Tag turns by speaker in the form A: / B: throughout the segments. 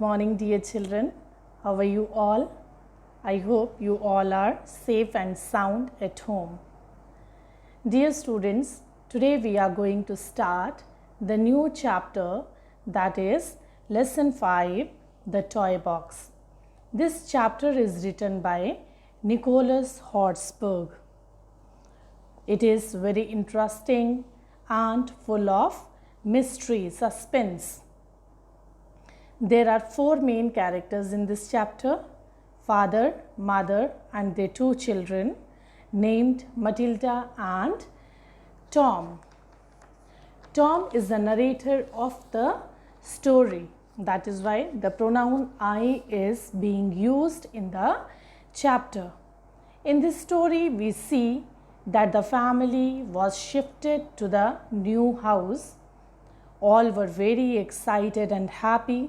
A: morning, dear children. How are you all? I hope you all are safe and sound at home. Dear students, today we are going to start the new chapter, that is Lesson 5, The Toy Box. This chapter is written by Nicholas Horsburgh. It is very interesting and full of mystery, suspense. There are four main characters in this chapter: father, mother and their two children named Matilda and Tom. Tom is the narrator of the story. That is why the pronoun I is being used in the chapter. In this story, we see that the family was shifted to the new house. All were very excited and happy.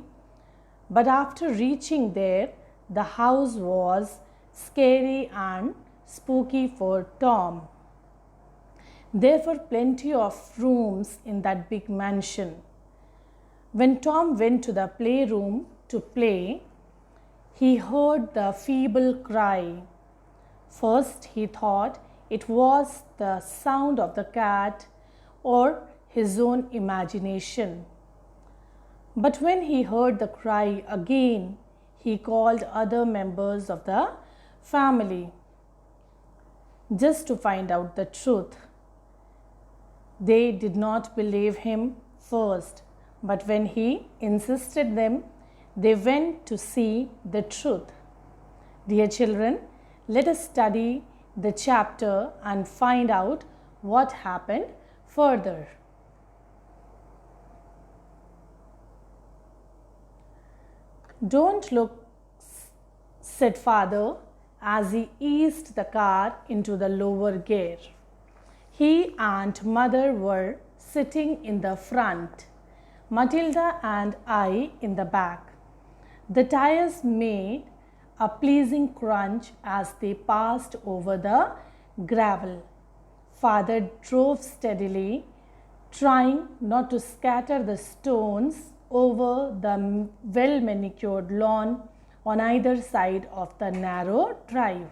A: But after reaching there, the house was scary and spooky for Tom. There were plenty of rooms in that big mansion. When Tom went to the playroom to play, he heard the feeble cry. First, he thought it was the sound of the cat or his own imagination. But when he heard the cry again, he called other members of the family just to find out the truth. They did not believe him first, but when he insisted them, they went to see the truth. Dear children, let us study the chapter and find out what happened further. "Don't look," said father as he eased the car into the lower gear. He and mother were sitting in the front, Matilda and I in the back. The tires made a pleasing crunch as they passed over the gravel. Father drove steadily, trying not to scatter the stones over the well-manicured lawn on either side of the narrow drive.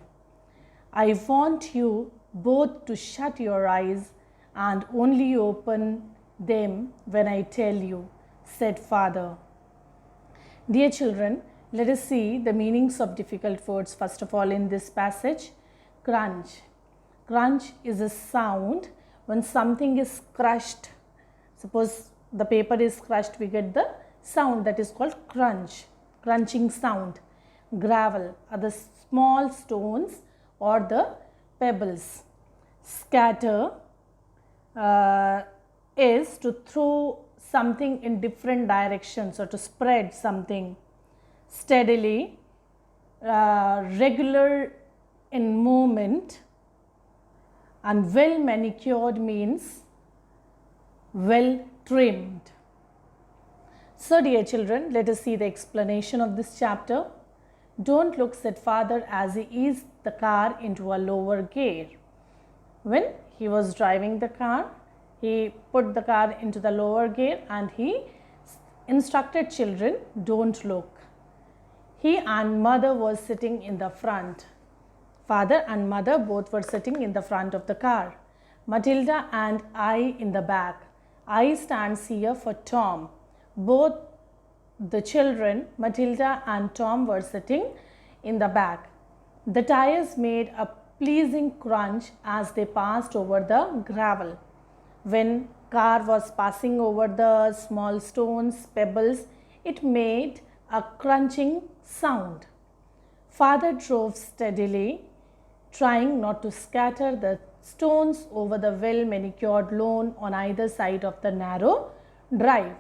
A: "I want you both to shut your eyes and only open them when I tell you," said father. Dear children, let us see the meanings of difficult words first of all in this passage. Crunch. Crunch is a sound when something is crushed. Suppose the paper is crushed, we get the sound that is called crunch, crunching sound. Gravel are the small stones or the pebbles. Scatter is to throw something in different directions or to spread something. Steadily, regular in movement, and well manicured means well trimmed. So dear children, let us see the explanation of this chapter. "Don't look," said father as he eased the car into a lower gear. When he was driving the car, he put the car into the lower gear and he instructed children, "Don't look." He and mother were sitting in the front. Father and mother both were sitting in the front of the car. Matilda and I in the back. I stands here for Tom. Both the children, Matilda and Tom, were sitting in the back. The tires made a pleasing crunch as they passed over the gravel. When car was passing over the small stones, pebbles, it made a crunching sound. Father drove steadily, trying not to scatter the stones over the well-manicured lawn on either side of the narrow drive.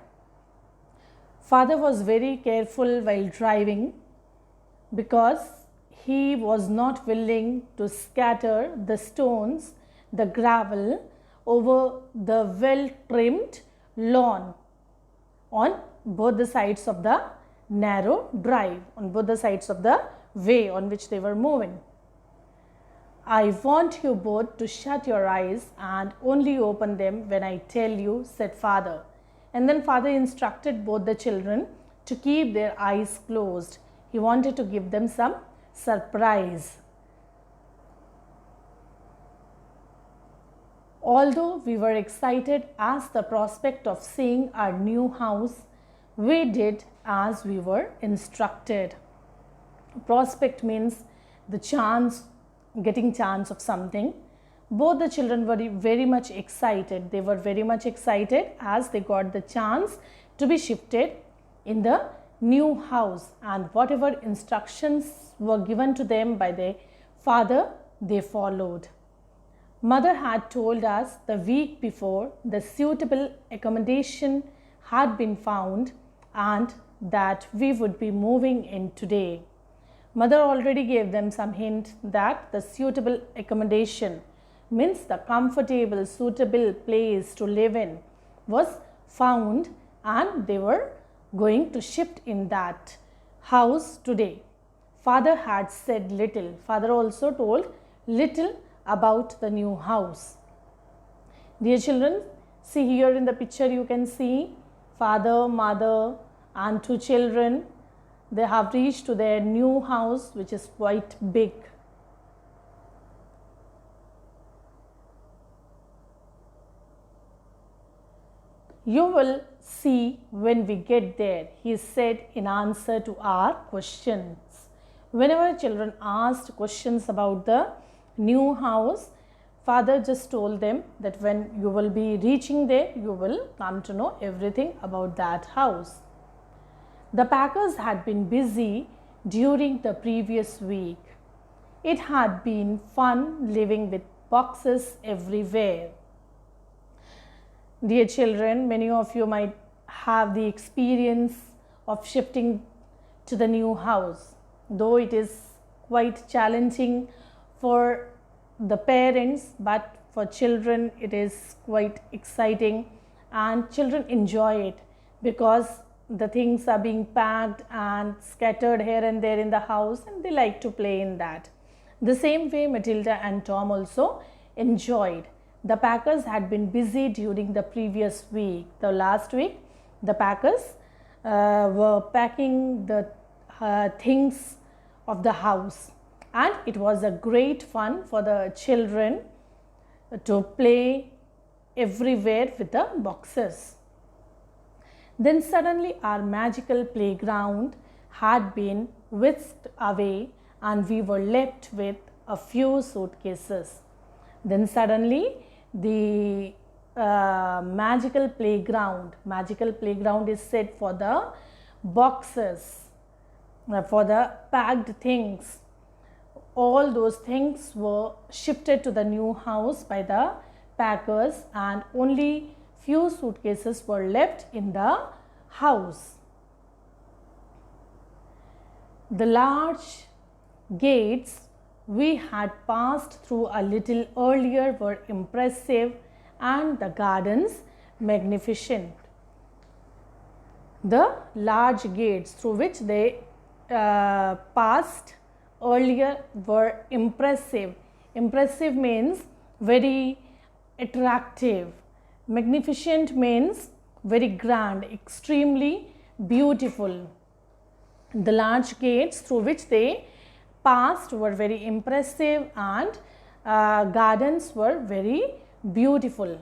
A: Father was very careful while driving because he was not willing to scatter the stones, the gravel, over the well-trimmed lawn on both the sides of the narrow drive, on both the sides of the way on which they were moving. "I want you both to shut your eyes and only open them when I tell you," said father. And then father instructed both the children to keep their eyes closed. He wanted to give them some surprise. Although we were excited at the prospect of seeing our new house, we did as we were instructed. Prospect means the chance, getting chance of something. Both the children were very much excited. They were very much excited as they got the chance to be shifted in the new house, and whatever instructions were given to them by their father, they followed. Mother had told us the week before the suitable accommodation had been found and that we would be moving in today. Mother already gave them some hint that the suitable accommodation means the comfortable, suitable place to live in was found, and they were going to shift in that house today. Father had said little. Father also told little about the new house. Dear children, see here in the picture you can see father, mother and two children. They have reached to their new house, which is quite big. You will see when we get there, he said in answer to our questions. Whenever children asked questions about the new house, father just told them that when you will be reaching there, you will come to know everything about that house. The packers had been busy during the previous week. It had been fun living with boxes everywhere. Dear children, many of you might have the experience of shifting to the new house. Though it is quite challenging for the parents, but for children it is quite exciting, and children enjoy it because the things are being packed and scattered here and there in the house, and they like to play in that. The same way Matilda and Tom also enjoyed. The packers had been busy during the previous week. The last week, the packers were packing the things of the house, and it was a great fun for the children to play everywhere with the boxes. Then suddenly our magical playground had been whisked away and we were left with a few suitcases. Then suddenly the magical playground is set for the boxes, for the packed things. All those things were shifted to the new house by the packers, and only few suitcases were left in the house. The large gates we had passed through a little earlier were impressive and the gardens magnificent. The large gates through which they passed earlier were impressive. Impressive means very attractive. Magnificent means very grand, extremely beautiful. The large gates through which they passed were very impressive, and gardens were very beautiful.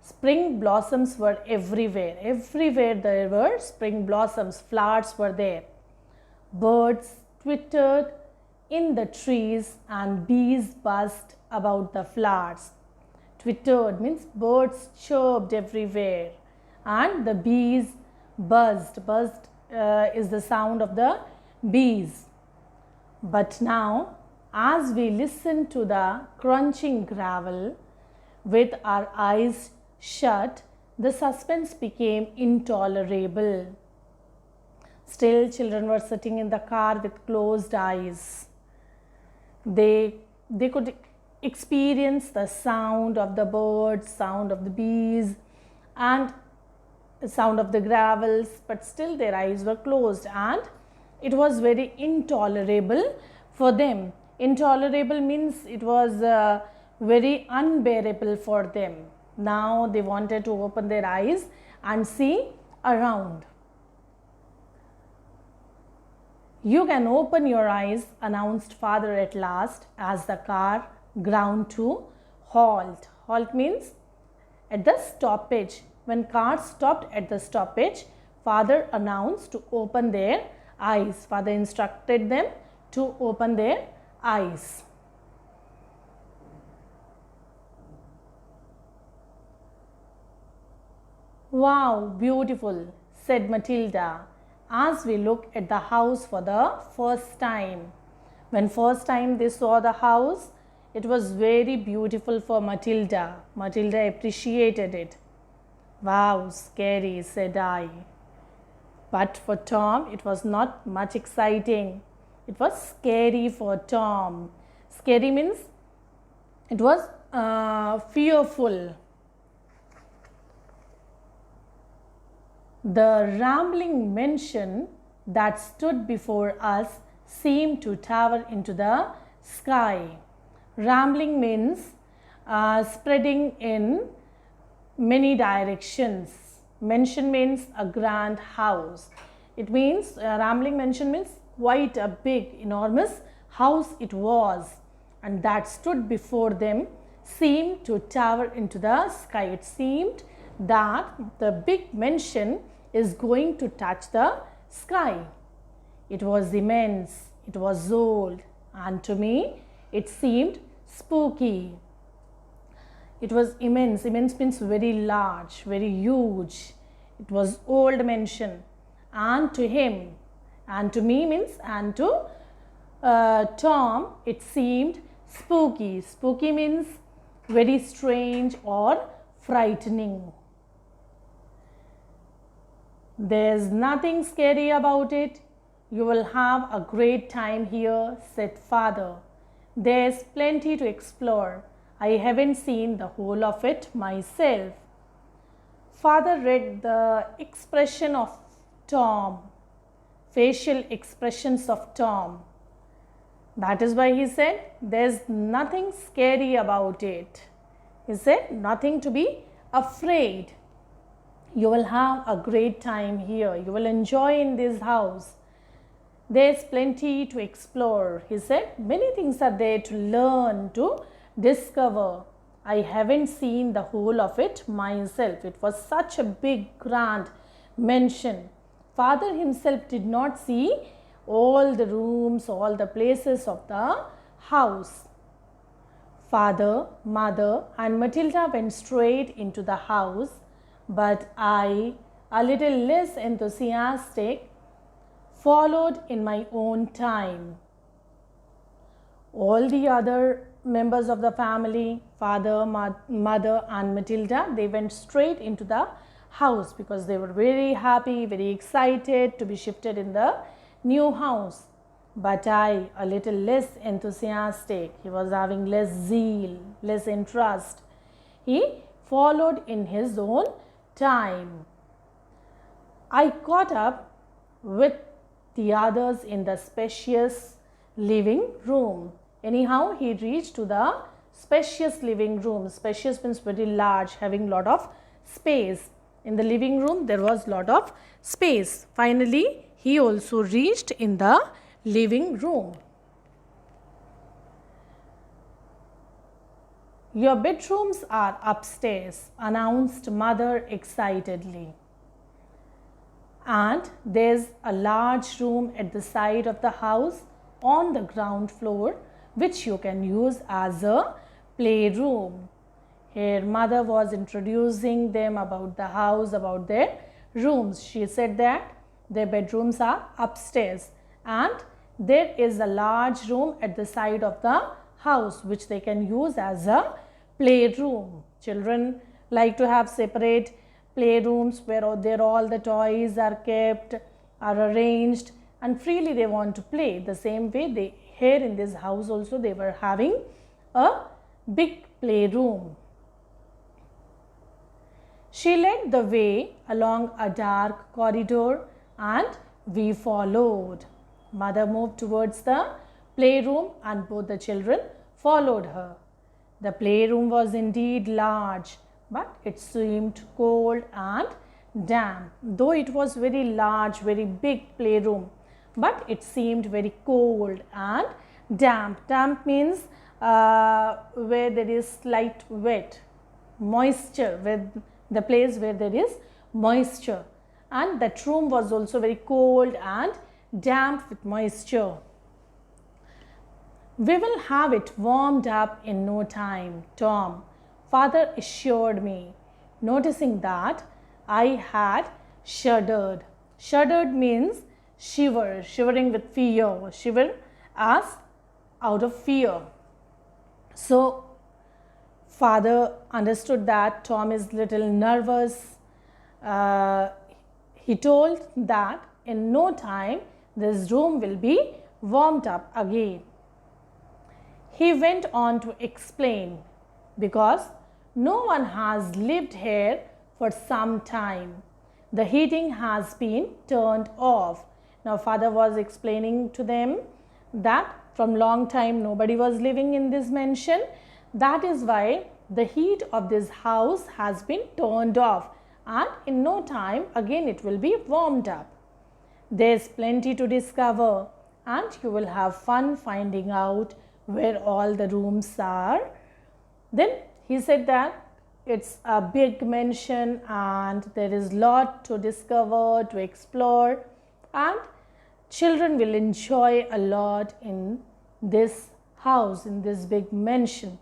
A: Spring blossoms were everywhere. Everywhere there were spring blossoms, flowers were there. Birds twittered in the trees and bees buzzed about the flowers. Twittered means birds chirped everywhere and the bees buzzed. Buzzed is the sound of the bees. But now, as we listened to the crunching gravel with our eyes shut, the suspense became intolerable. Still, children were sitting in the car with closed eyes. They could experience the sound of the birds, sound of the bees, and the sound of the gravels, but still their eyes were closed, and it was very intolerable for them. Intolerable means it was very unbearable for them. Now they wanted to open their eyes and see around. You can open your eyes, announced father at last as the car ground to halt. Halt means at the stoppage. When cars stopped at the stoppage, father announced to open their eyes. Father instructed them to open their eyes. Wow, beautiful, said Matilda, as we look at the house for the first time. When first time they saw the house, it was very beautiful for Matilda. Matilda appreciated it. Wow, scary, said I. But for Tom, it was not much exciting. It was scary for Tom. Scary means it was fearful. The rambling mansion that stood before us seemed to tower into the sky. Rambling means spreading in many directions. Mansion means a grand house. It means rambling mansion means quite a big, enormous house it was, and that stood before them seemed to tower into the sky. It seemed that the big mansion is going to touch the sky. It was immense, it was old, and to me it seemed spooky. It was immense. Immense means very large, very huge. It was old mansion. And to him, and to me means, and to Tom, it seemed spooky. Spooky means very strange or frightening. There's nothing scary about it. You will have a great time here, said father. There's plenty to explore. I haven't seen the whole of it myself. Father read the expression of Tom, facial expressions of Tom. That is why he said, there's nothing scary about it. He said, nothing to be afraid. You will have a great time here. You will enjoy in this house. There's plenty to explore. He said, many things are there to learn, to discover. I haven't seen the whole of it myself. It was such a big, grand mansion. Father himself did not see all the rooms, all the places of the house. Father, mother, and Matilda went straight into the house, but I, a little less enthusiastic, followed in my own time. All the other members of the family, father, mother, and Matilda, they went straight into the house because they were very happy, very excited to be shifted in the new house. But I, a little less enthusiastic, he was having less zeal, less interest. He followed in his own time. I caught up with the others in the spacious living room. Anyhow, he reached to the spacious living room. Spacious means very large, having lot of space. In the living room, there was lot of space. Finally, he also reached in the living room. Your bedrooms are upstairs, announced mother excitedly. And there's a large room at the side of the house on the ground floor, which you can use as a playroom. Here mother was introducing them about the house, about their rooms. She said that their bedrooms are upstairs and there is a large room at the side of the house which they can use as a playroom. Children like to have separate playrooms where there all the toys are kept, are arranged, and freely they want to play. The same way here in this house also they were having a big playroom. She led the way along a dark corridor and we followed. Mother moved towards the playroom and both the children followed her. The playroom was indeed large, but it seemed cold and damp. Though it was very large, very big playroom, but it seemed very cold and damp. Damp means where there is slight wet, moisture, where the place where there is moisture, and that room was also very cold and damp with moisture. We will have it warmed up in no time, Tom, father assured me, noticing that I had shuddered. Shuddered means shiver, shivering with fear, shiver as out of fear. So father understood that Tom is little nervous. He told that in no time this room will be warmed up again. He went on to explain, because no one has lived here for some time. The heating has been turned off. Now father was explaining to them that from long time nobody was living in this mansion. That is why the heat of this house has been turned off, and in no time again it will be warmed up. There's plenty to discover, and you will have fun finding out where all the rooms are. Then he said that it's a big mansion and there is lot to discover, to explore, and children will enjoy a lot in this house, in this big mansion.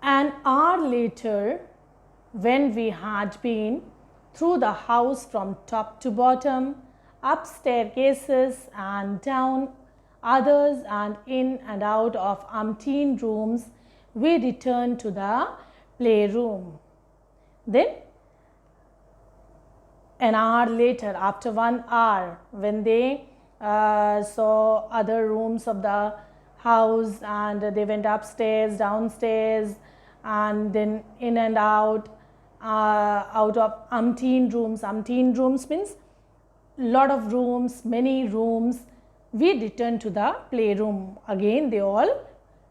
A: An hour later, when we had been through the house from top to bottom, up staircases and down others, and in and out of umpteen rooms, we returned to the playroom. Then an hour later, after 1 hour, when they saw other rooms of the house, and they went upstairs, downstairs, and then in and out of umpteen rooms. Umpteen rooms means lot of rooms, many rooms. We returned to the playroom. Again they all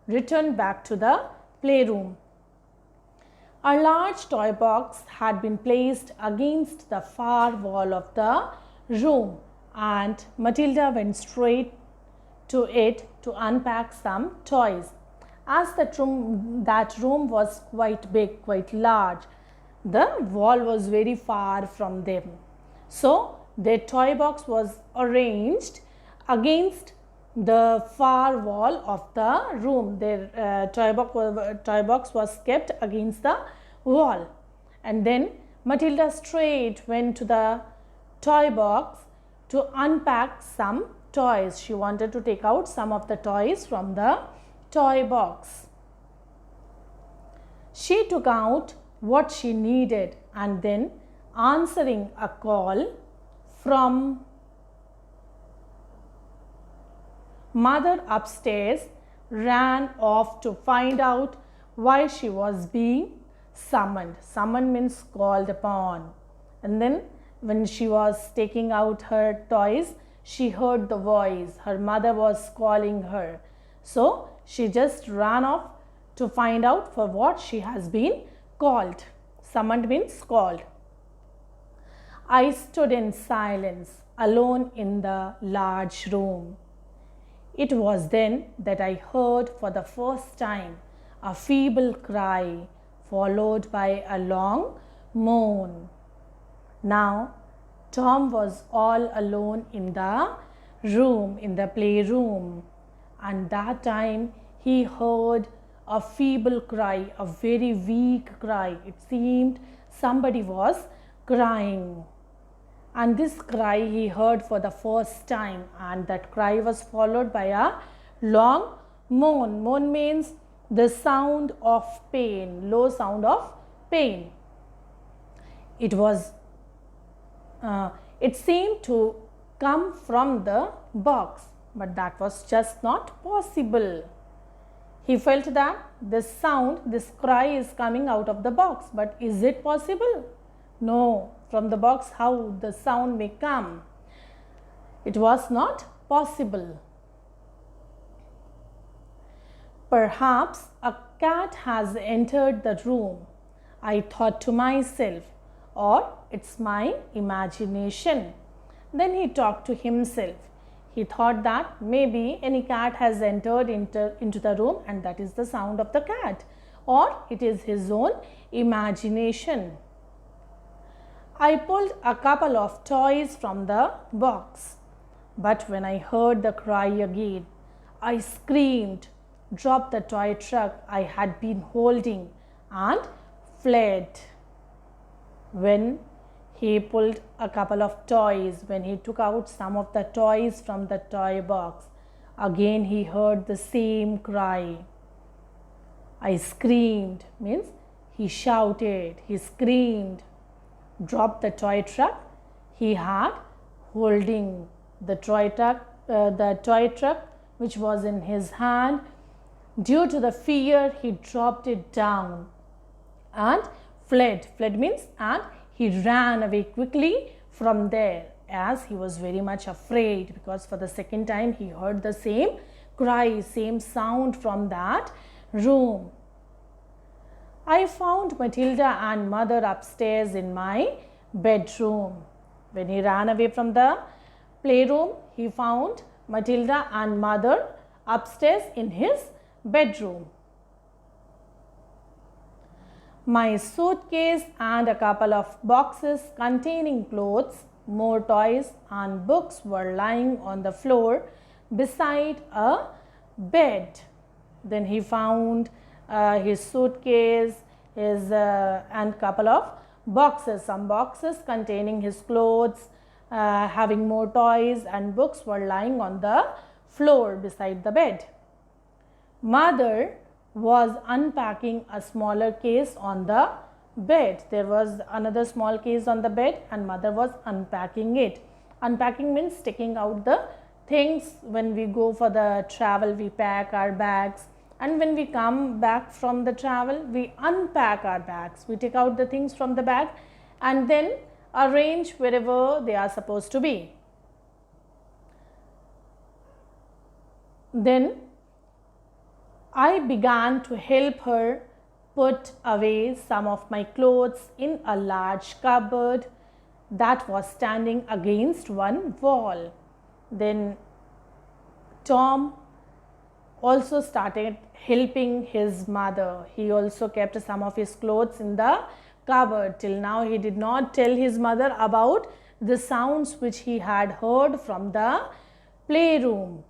A: returned back to the playroom. A large toy box had been placed against the far wall of the room, and Matilda went straight to it to unpack some toys. As that room was quite big, quite large, the wall was very far from them. So their toy box was arranged against the far wall of the room. Their toy box was kept against the wall. And then Matilda straight went to the toy box to unpack some toys. She wanted to take out some of the toys from the toy box. She took out what she needed, and then, answering a call from mother upstairs, ran off to find out why she was being summoned. Summoned means called upon. And then when she was taking out her toys, she heard the voice. Her mother was calling her. So she just ran off to find out for what she has been called. Summoned means called. I stood in silence, alone in the large room. It was then that I heard for the first time a feeble cry, followed by a long moan. Now Tom was all alone in the room, in the playroom, and that time he heard a feeble cry, a very weak cry. It seemed somebody was crying. And this cry he heard for the first time, and that cry was followed by a long moan. Moan means the sound of pain, low sound of pain. It seemed to come from the box, but that was just not possible. He felt that this sound, this cry is coming out of the box, but is it possible? No, from the box how the sound may come? It was not possible. Perhaps a cat has entered the room, I thought to myself, or it's my imagination. Then he talked to himself. He thought that maybe any cat has entered into the room and that is the sound of the cat, or it is his own imagination. I pulled a couple of toys from the box, but when I heard the cry again, I screamed, dropped the toy truck I had been holding, and fled. When he pulled a couple of toys, when he took out some of the toys from the toy box, again he heard the same cry. I screamed, means he shouted, he screamed, dropped the toy truck he had holding, the toy truck which was in his hand. Due to the fear, he dropped it down and fled. Fled means, and he ran away quickly from there, as he was very much afraid, because for the second time he heard the same cry, same sound from that room. I found Matilda and mother upstairs in my bedroom. When he ran away from the playroom, he found Matilda and mother upstairs in his bedroom. My suitcase and a couple of boxes containing clothes, more toys and books were lying on the floor beside a bed. Then he found his suitcase, and couple of boxes. Some boxes containing his clothes, having more toys and books were lying on the floor beside the bed. Mother was unpacking a smaller case on the bed. There was another small case on the bed and mother was unpacking it. Unpacking means taking out the things. When we go for the travel, we pack our bags, and when we come back from the travel, we unpack our bags. We take out the things from the bag and then arrange wherever they are supposed to be. Then I began to help her put away some of my clothes in a large cupboard that was standing against one wall. Then Tom also started helping his mother. He also kept some of his clothes in the cupboard. Till now he did not tell his mother about the sounds which he had heard from the playroom.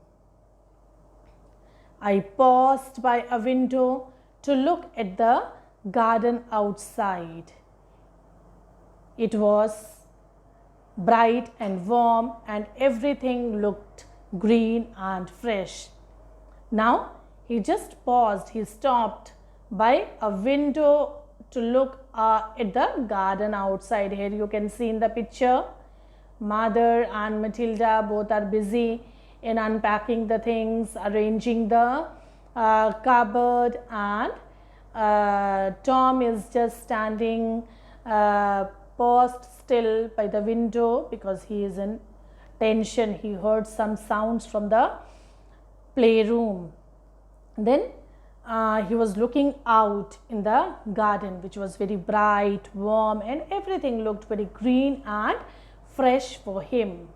A: I paused by a window to look at the garden outside. It was bright and warm and everything looked green and fresh. Now he just paused, he stopped by a window to look at the garden outside. Here you can see in the picture, mother and Matilda both are busy in unpacking the things, arranging the cupboard, and Tom is just standing paused still by the window because he is in tension. He heard some sounds from the playroom. Then he was looking out in the garden, which was very bright, warm, and everything looked very green and fresh for him.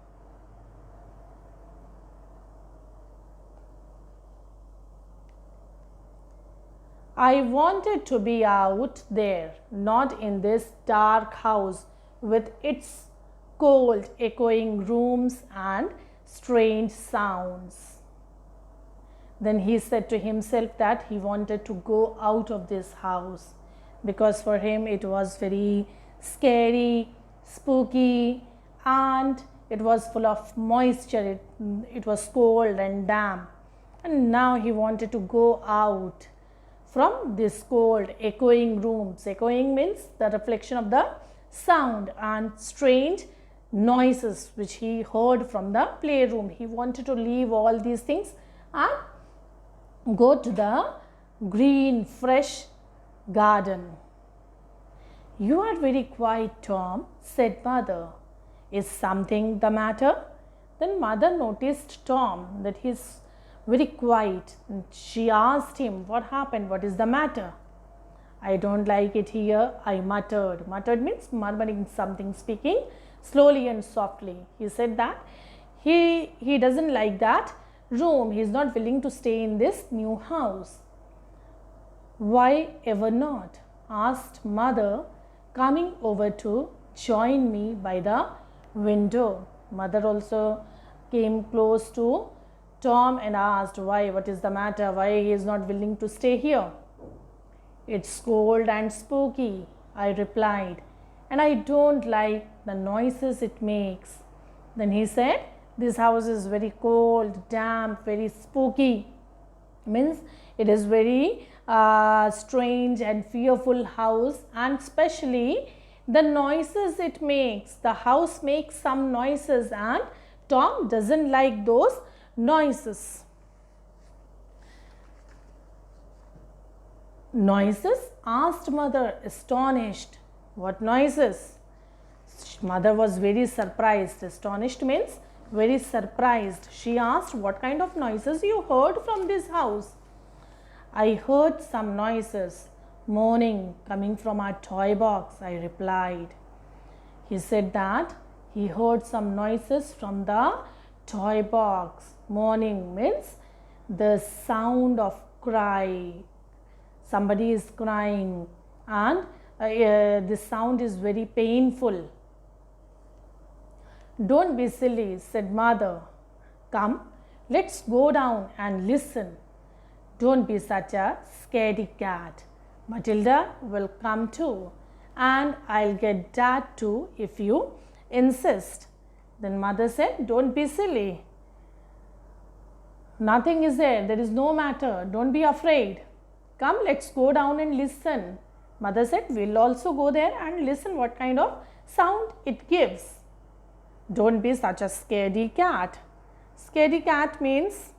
A: I wanted to be out there, not in this dark house with its cold, echoing rooms and strange sounds. Then he said to himself that he wanted to go out of this house because for him it was very scary, spooky, and it was full of moisture. It was cold and damp. And now he wanted to go out from this cold, echoing rooms. Echoing means the reflection of the sound and strange noises which he heard from the playroom. He wanted to leave all these things and go to the green, fresh garden. "You are very quiet, Tom," said mother. "Is something the matter?" Then mother noticed Tom that he is very quiet. She asked him, "What happened? What is the matter?" "I don't like it here," I muttered. Muttered means murmuring something, speaking slowly and softly. He said that he doesn't like that room. He is not willing to stay in this new house. Why ever not? Asked mother, coming over to join me by the window. Mother also came close to Tom and asked, why? What is the matter? Why he is not willing to stay here? It's cold and spooky, I replied, and I don't like the noises it makes. Then he said, this house is very cold, damp, very spooky. Means it is very strange and fearful house, and especially the noises it makes. The house makes some noises and Tom doesn't like those noises. Noises? Asked mother, astonished. What noises? Mother was very surprised. Astonished means very surprised. She asked, what kind of noises you heard from this house? I heard some noises, moaning coming from our toy box, I replied. He said that he heard some noises from the toy box. Moaning means the sound of cry. Somebody is crying, and the sound is very painful. Don't be silly, said mother. Come, let's go down and listen. Don't be such a scaredy cat. Matilda will come too, and I'll get Dad too if you insist. Then mother said, don't be silly. Nothing is there. There is no matter. Don't be afraid. Come, let's go down and listen. Mother said, we'll also go there and listen what kind of sound it gives. Don't be such a scaredy cat. Scaredy cat means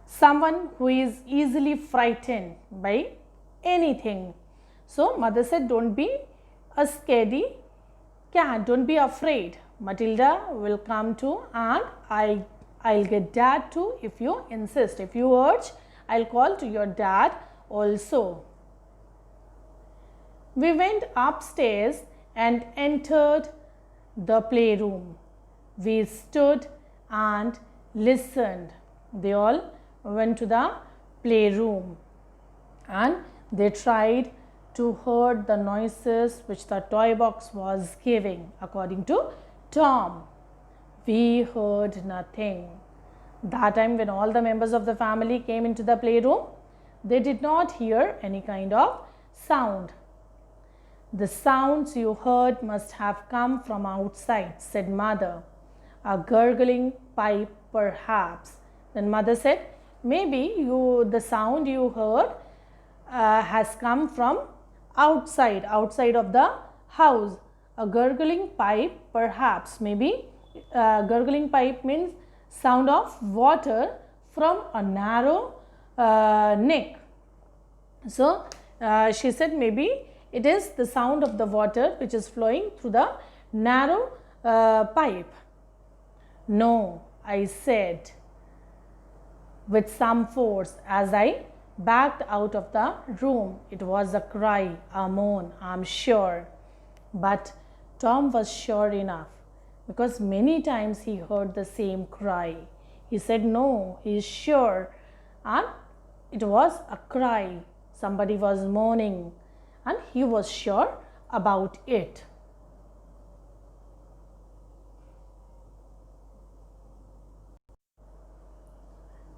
A: someone who is easily frightened by anything. So mother said, don't be a scaredy cat. Don't be afraid. Matilda will come too, and I'll get Dad too if you insist. If you urge, I'll call to your dad also. We went upstairs and entered the playroom. We stood and listened. They all went to the playroom and they tried to hear the noises which the toy box was giving. According to Tom, we heard nothing. That time when all the members of the family came into the playroom, they did not hear any kind of sound. The sounds you heard must have come from outside, said mother. A gurgling pipe perhaps. Then mother said, maybe the sound you heard has come from outside of the house. A gurgling pipe perhaps. Maybe gurgling pipe means sound of water from a narrow neck. So she said maybe it is the sound of the water which is flowing through the narrow pipe. No, I said with some force as I backed out of the room. It was a cry, a moan, I'm sure. But Tom was sure enough, because many times he heard the same cry. He said no, he is sure, and it was a cry. Somebody was moaning and he was sure about it.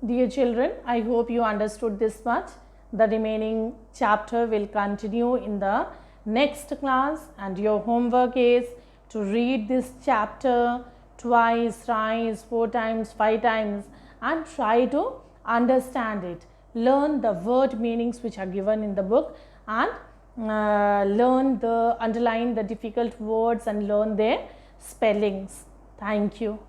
A: Dear children, I hope you understood this much. The remaining chapter will continue in the next class, and your homework is to read this chapter twice, thrice, 4 times, 5 times and try to understand it. Learn the word meanings which are given in the book and underline the difficult words and learn their spellings. Thank you.